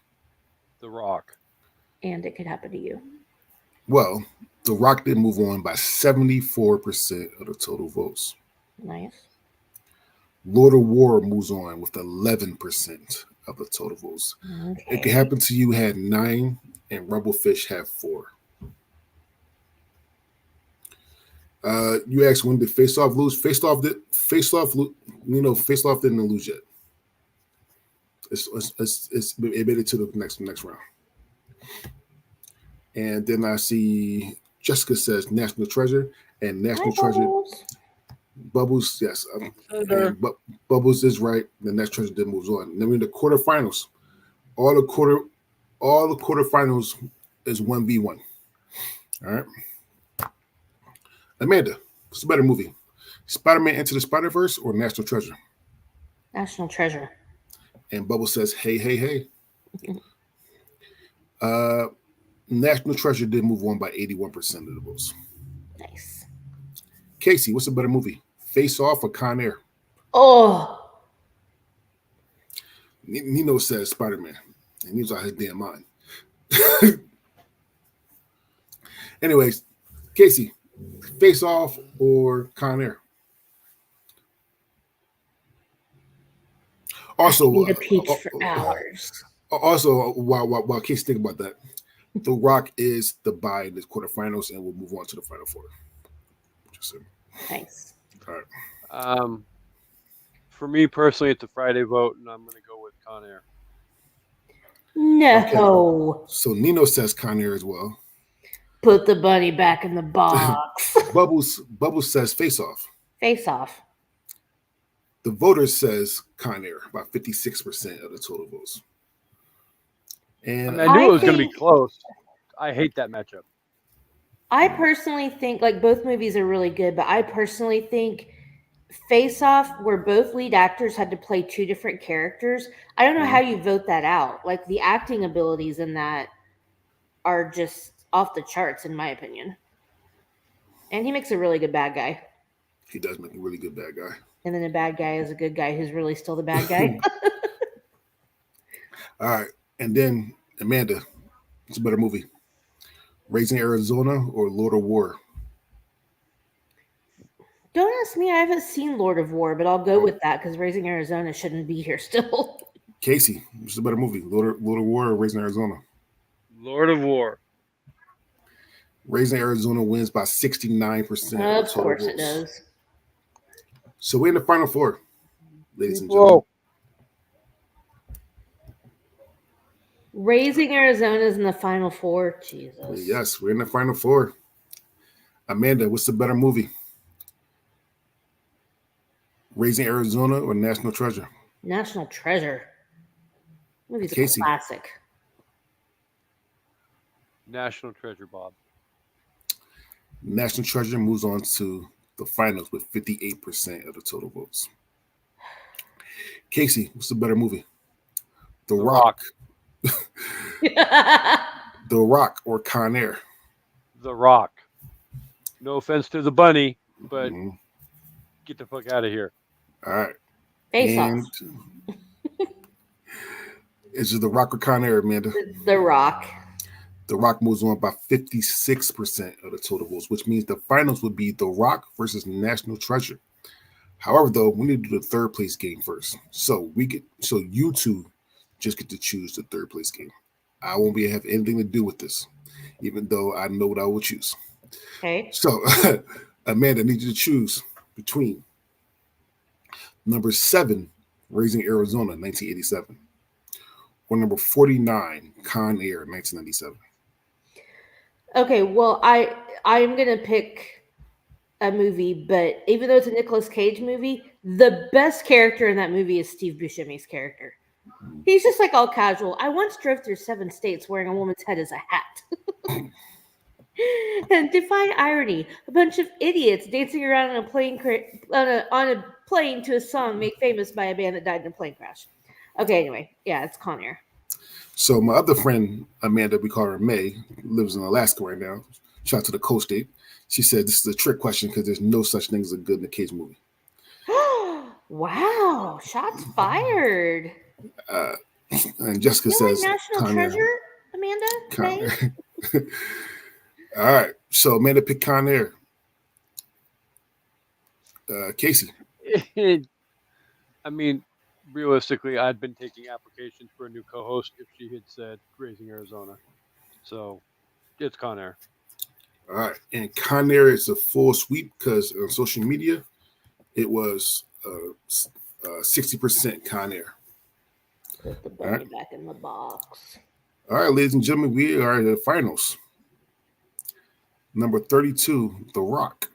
The Rock. And it could happen to you. Well, The Rock did move on by 74% of the total votes. Nice. Lord of War moves on with 11% of the total votes. Okay. It Could Happen to You had 9, and Rumblefish had 4. You asked, when did Face Off lose? Face Off didn't lose yet. It made it to the next round. And then I see Jessica says National Treasure, and National Treasure. Bubbles, yes. But Bubbles is right. The National Treasure then moves on. And then we're in the quarterfinals. All the quarterfinals is 1v1. All right. Amanda, what's a better movie? Spider-Man Into the Spider-Verse or National Treasure? National Treasure. And Bubble says, hey, hey, hey. National Treasure did move on by 81% of the votes. Nice. Casey, what's a better movie? Face Off or Con Air? Oh. Nino says Spider-Man. And he's out his damn mind. Anyways, Casey, Face Off or Con Air? Also, Need a peach for hours. Also, while kids think about that, The Rock is the bye in the quarterfinals, and we'll move on to the final four. Just saying. Thanks. All right. For me personally, it's a Friday vote, and I'm going to go with Con Air. No. Okay. So Nino says Con Air as well. Put the bunny back in the box. Bubbles says Face Off. Face Off. The voters says Con Air, about 56% of the total votes. And I knew it was going to be close. I hate that matchup. I personally think, like, both movies are really good, but I personally think Face Off, where both lead actors had to play two different characters, I don't know how you vote that out. Like, the acting abilities in that are just off the charts, in my opinion. And he makes a really good bad guy. He does make a really good bad guy. And then a bad guy is a good guy who's really still the bad guy. All right. And then, Amanda, it's a better movie. Raising Arizona or Lord of War? Don't ask me. I haven't seen Lord of War, but I'll go with that because Raising Arizona shouldn't be here still. Casey, which is a better movie? Lord of War or Raising Arizona? Lord of War. Raising Arizona wins by 69%. Of course it does. So we're in the final four, ladies and gentlemen. Whoa. Raising Arizona's in the final four. Jesus. Yes, we're in the final four. Amanda, what's the better movie? Raising Arizona or National Treasure? National Treasure. Movie's Casey. a classic. National Treasure, Bob. National Treasure moves on to the finals with 58% of the total votes. Casey, what's the better movie? The Rock. The Rock or Con Air? The Rock. No offense to the bunny, but get the fuck out of here. All right. Face Off. Is it The Rock or Con Air, Amanda? The Rock. The Rock moves on by 56% of the total votes, which means the finals would be The Rock versus National Treasure. However, though, we need to do the third place game first. So you two just get to choose the third place game. I won't be have anything to do with this, even though I know what I will choose. Okay. So, Amanda, I need you to choose between number 7, Raising Arizona, 1987, or number 49, Con Air, 1997. Okay, well, I'm gonna pick a movie, but even though it's a Nicolas Cage movie, the best character in that movie is Steve Buscemi's character. He's just like all casual. I once drove through 7 states wearing a woman's head as a hat. And define irony: a bunch of idiots dancing around on a plane on a plane to a song made famous by a band that died in a plane crash. Okay, anyway, yeah, it's Con Air. So my other friend, Amanda, we call her May, lives in Alaska right now. Shout out to the coast state. She said this is a trick question because there's no such thing as a good Nick Cage movie. Wow, shots fired. And Jessica says National Con Treasure, Air. Amanda? Con Air. All right. So Amanda picked Con Air. Casey. I mean, realistically, I'd been taking applications for a new co-host if she had said Raising Arizona. So it's Con Air. All right. And Con Air is a full sweep because on social media, it was 60% Con Air. Put the bunny back in the box. All right, ladies and gentlemen, we are in the finals. Number 32, The Rock.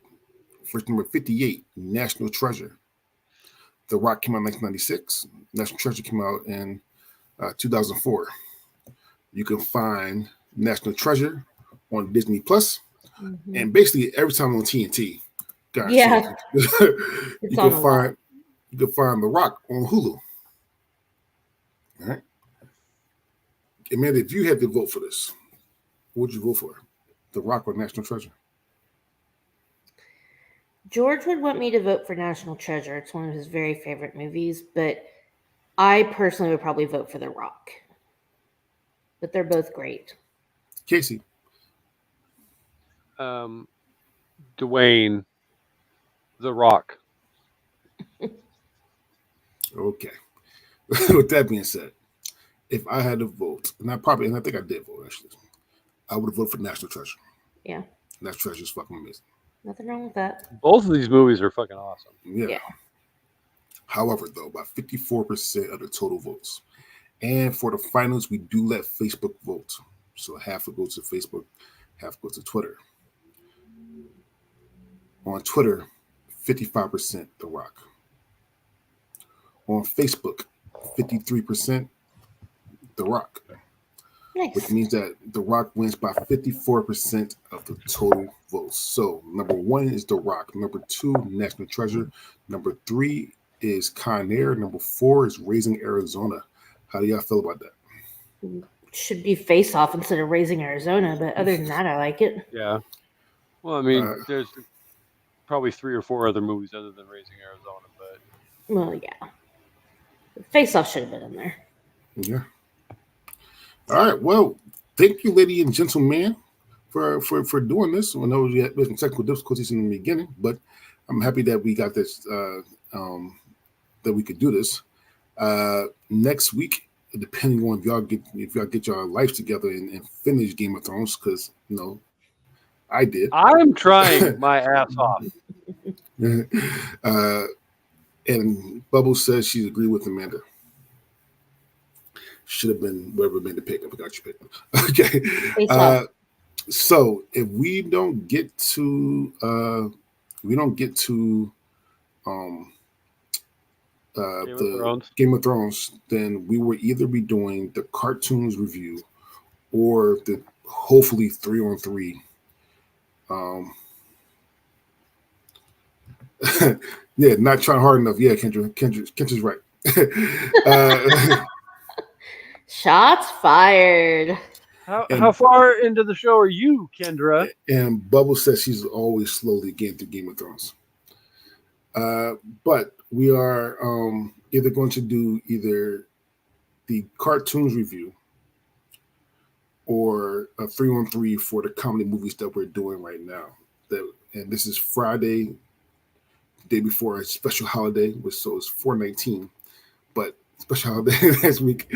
First, number 58, National Treasure. The Rock came out in 1996. National Treasure came out in 2004. You can find National Treasure on Disney Plus, and basically every time on TNT. Guys, Yeah, so you can find The Rock on Hulu. All right, Amanda, if you had to vote for this, what would you vote for? The Rock or National Treasure? George would want me to vote for National Treasure. It's one of his very favorite movies, but I personally would probably vote for The Rock. But they're both great. Casey. Dwayne The Rock. Okay. With that being said, if I had to vote, and I think I did vote actually, I would have voted for National Treasure. Yeah. National Treasure is fucking amazing. Nothing wrong with that. Both of these movies are fucking awesome. Yeah. However, though, by 54% of the total votes. And for the finals, we do let Facebook vote. So half will go to Facebook, half go to Twitter. On Twitter, 55% The Rock. On Facebook, 53% The Rock. Nice. Which means that The Rock wins by 54% of the total votes. So number 1 is The Rock. Number 2, National Treasure. Number 3 is Con Air. Number 4 is Raising Arizona. How do y'all feel about that? Should be Face Off instead of Raising Arizona, but other than that, I like it. Yeah. Well, I mean, there's probably 3 or 4 other movies other than Raising Arizona, but. Well, yeah. Face Off should have been in there. Yeah. All right. Well, thank you, ladies and gentlemen, for doing this. I know we had some technical difficulties in the beginning, but I'm happy that we got this, that we could do this. Next week, depending on if y'all get your life together and finish Game of Thrones, because I did. I'm trying my ass off. And Bubbles says she's agreed with Amanda. Should have been whoever made the pick. I forgot you picked. Okay. So if we don't get to Game of Thrones, then we will either be doing the cartoons review or the hopefully 3-on-3. Yeah, not trying hard enough. Yeah, Kendra's right. Shots fired. How far into the show are you, Kendra? And Bubble says she's always slowly getting through Game of Thrones. But we are either going to do either the cartoons review or a 3-on-3 for the comedy movies that we're doing right now. And this is Friday, the day before a special holiday, so it's 4/19, but special holiday next week.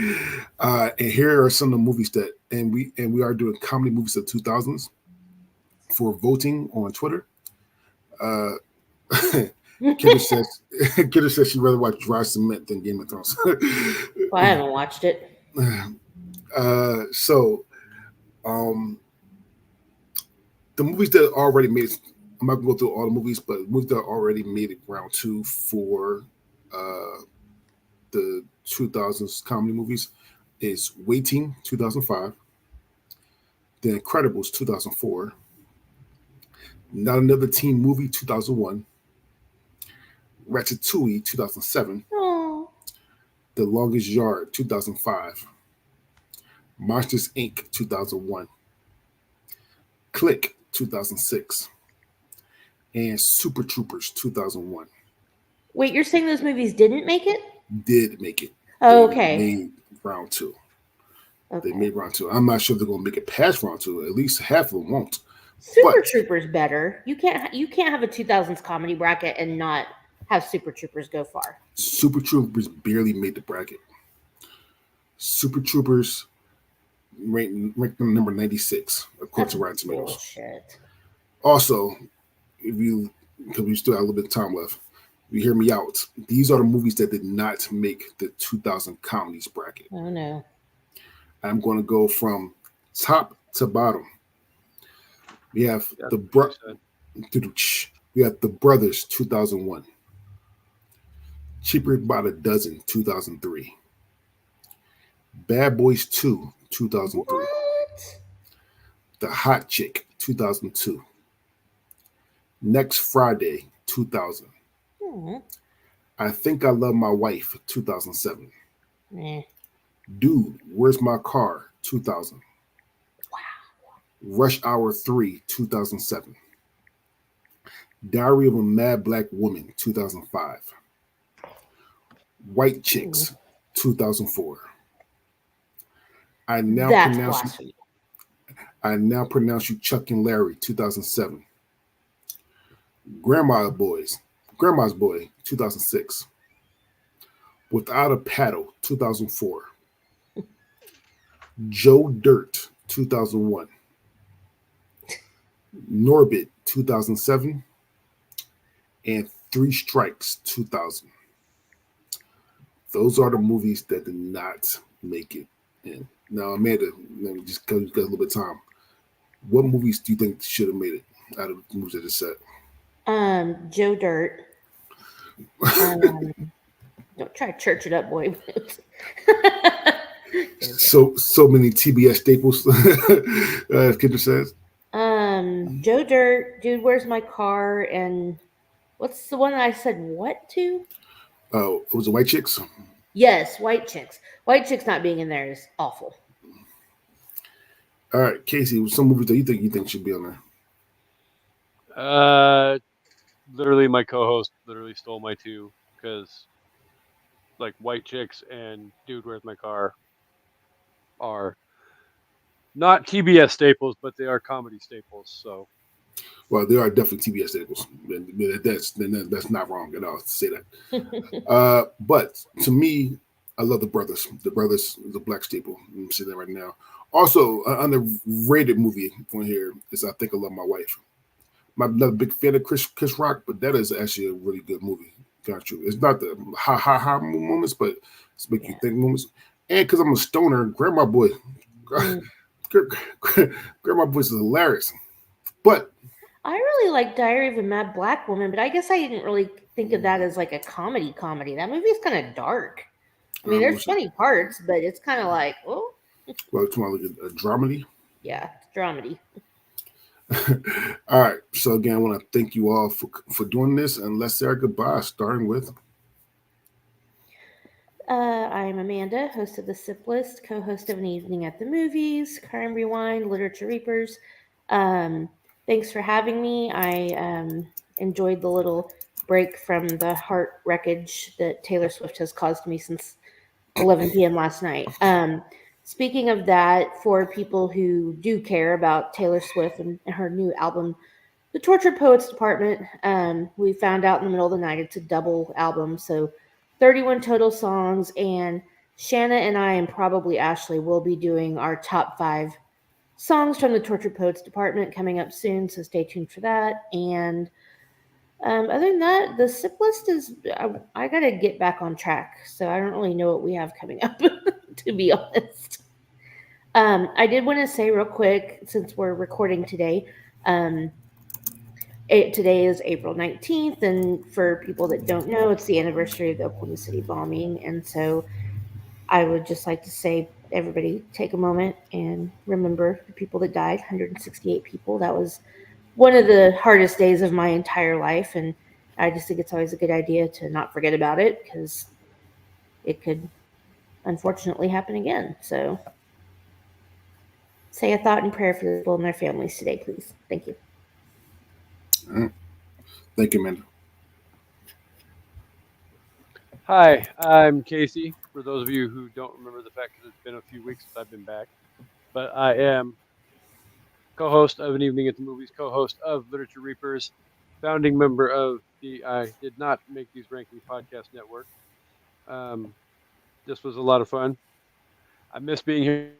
And here are some of the movies and we are doing comedy movies of the 2000s for voting on Twitter. Kendra says she'd rather watch Dry Cement than Game of Thrones. Well, I haven't watched it. The movies that already made it, I'm not going to go through all the movies, but movies that already made it round 2 for the 2000s comedy movies is Waiting, 2005, The Incredibles, 2004, Not Another Teen Movie, 2001, Ratatouille, 2007, Aww. The Longest Yard, 2005, Monsters, Inc., 2001, Click, 2006, and Super Troopers, 2001. Wait, you're saying those movies didn't make it? Did make it. Oh, okay. They made round 2. Okay. They made round 2. I'm not sure they're going to make it past round 2. At least half of them won't. Super Troopers better. You can't have a 2000s comedy bracket and not have Super Troopers go far. Super Troopers barely made the bracket. Super Troopers ranked them number 96 according to Rotten Tomatoes. Bullshit. Also, because we still have a little bit of time left, you hear me out. These are the movies that did not make the 2000 comedies bracket. Oh no. I'm going to go from top to bottom. We have The Brothers, 2001. Cheaper by the Dozen, 2003. Bad Boys 2, 2003. What? The Hot Chick, 2002. Next Friday, 2000. I Think I Love My Wife, 2007. Dude, Where's My Car, 2000. Wow. Rush Hour 3, 2007. Diary of a Mad Black Woman, 2005. White Chicks, 2004. I now pronounce you Chuck and Larry, 2007. Grandma's Boy, 2006. Without a Paddle, 2004. Joe Dirt, 2001. Norbit, 2007. And Three Strikes, 2000. Those are the movies that did not make it in. Now, Amanda, let me just give you guys a little bit of time. What movies do you think should have made it out of the movies I just said? Joe Dirt. Don't try to church it up, boy. So many TBS staples, as Kendra says. Joe Dirt, Dude, Where's My Car? And what's the one that I said what to? Oh, it was the White Chicks. Yes, White Chicks. White Chicks not being in there is awful. All right, Casey, some movies that you think should be on there? Literally, my co-host literally stole my two because, like, White Chicks and Dude, Where's My Car are not TBS staples, but they are comedy staples. So, well, they are definitely TBS staples. That's not wrong at all to say that. But to me, I love The Brothers. The Brothers is a black staple. I'm saying that right now. Also, an underrated movie on here is I Think I Love My Wife. I'm not a big fan of Chris Rock, but that is actually a really good movie. Got you. It's not the ha moments, but it's make you think moments. And because I'm a stoner, Grandma Boy is hilarious. But I really like Diary of a Mad Black Woman, but I guess I didn't really think of that as like a comedy. That movie's kind of dark. I mean, there's funny parts, but it's kind of like, oh. Well, it's more like a dramedy. Yeah, it's dramedy. All right. So again, I want to thank you all for doing this, and let's say our goodbye, starting with. I'm Amanda, host of The Sip List, co-host of An Evening at the Movies, Crime Rewind, Literature Reapers. Thanks for having me. I enjoyed the little break from the heart wreckage that Taylor Swift has caused me since 11 p.m. last night. Speaking of that, for people who do care about Taylor Swift and her new album, The Tortured Poets Department, we found out in the middle of the night it's a double album, so 31 total songs, and Shanna and I, and probably Ashley, will be doing our top 5 songs from the Tortured Poets Department coming up soon, so stay tuned for that. And other than that, the Sip List is, I got to get back on track, so I don't really know what we have coming up, to be honest. I did want to say real quick, since we're recording today, today is April 19th, and for people that don't know, it's the anniversary of the Oklahoma City bombing, and so I would just like to say, everybody take a moment and remember the people that died, 168 people. That was one of the hardest days of my entire life, and I just think it's always a good idea to not forget about it, because it could unfortunately happen again. So say a thought and prayer for the people and their families today, please. Thank you. Thank you, Amanda. Hi, I'm Casey. For those of you who don't remember the fact that it's been a few weeks since I've been back, but I am co-host of An Evening at the Movies, co-host of Literature Reapers, founding member of the I Did Not Make These Rankings podcast network. This was a lot of fun. I missed being here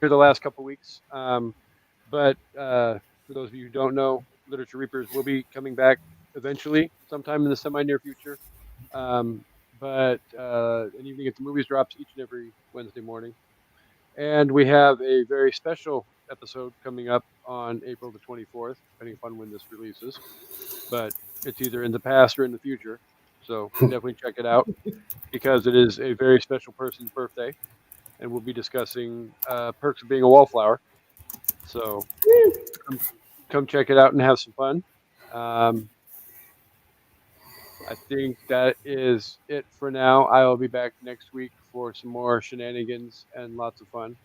the last couple weeks, but for those of you who don't know, Literature Reapers will be coming back eventually, sometime in the semi-near future. But An Evening at the Movies drops each and every Wednesday morning. And we have a very special episode coming up on April the 24th, depending upon when this releases. But it's either in the past or in the future. So definitely check it out, because it is a very special person's birthday. And we'll be discussing perks of being a wallflower. So come check it out and have some fun. I think that is it for now. I will be back next week for some more shenanigans and lots of fun.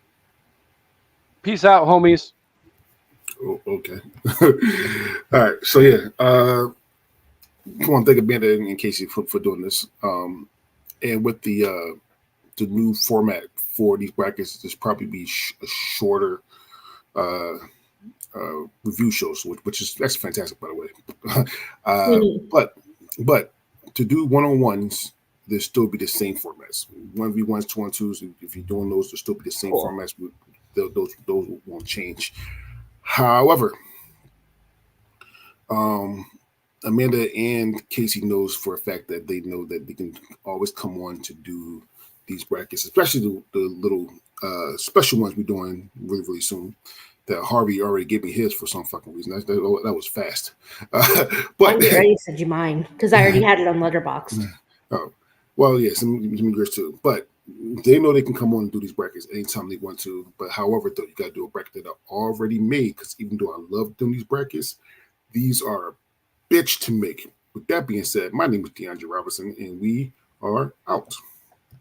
Peace out, homies. Oh, okay. All right. So yeah, I want to thank Amanda and Casey for doing this. And with the new format for these brackets, there's probably be a shorter review shows, that's fantastic, by the way. But to do one-on-ones, there'll still be the same formats. 1v1s, 2-on-2s. If you're doing those, there'll still be the same formats. Those won't change. However, Amanda and Casey knows for a fact that they know that they can always come on to do these brackets, especially the little special ones we're doing really, really soon. That Harvey already gave me his for some fucking reason. That was fast. But I'm ready to send you mine because I already had it on Letterboxd. Oh, well, yes, some yours too. But they know they can come on and do these brackets anytime they want to. But however, though, you got to do a bracket that are already made, because even though I love doing these brackets, these are a bitch to make. With that being said, my name is DeAndre Robinson, and we are out.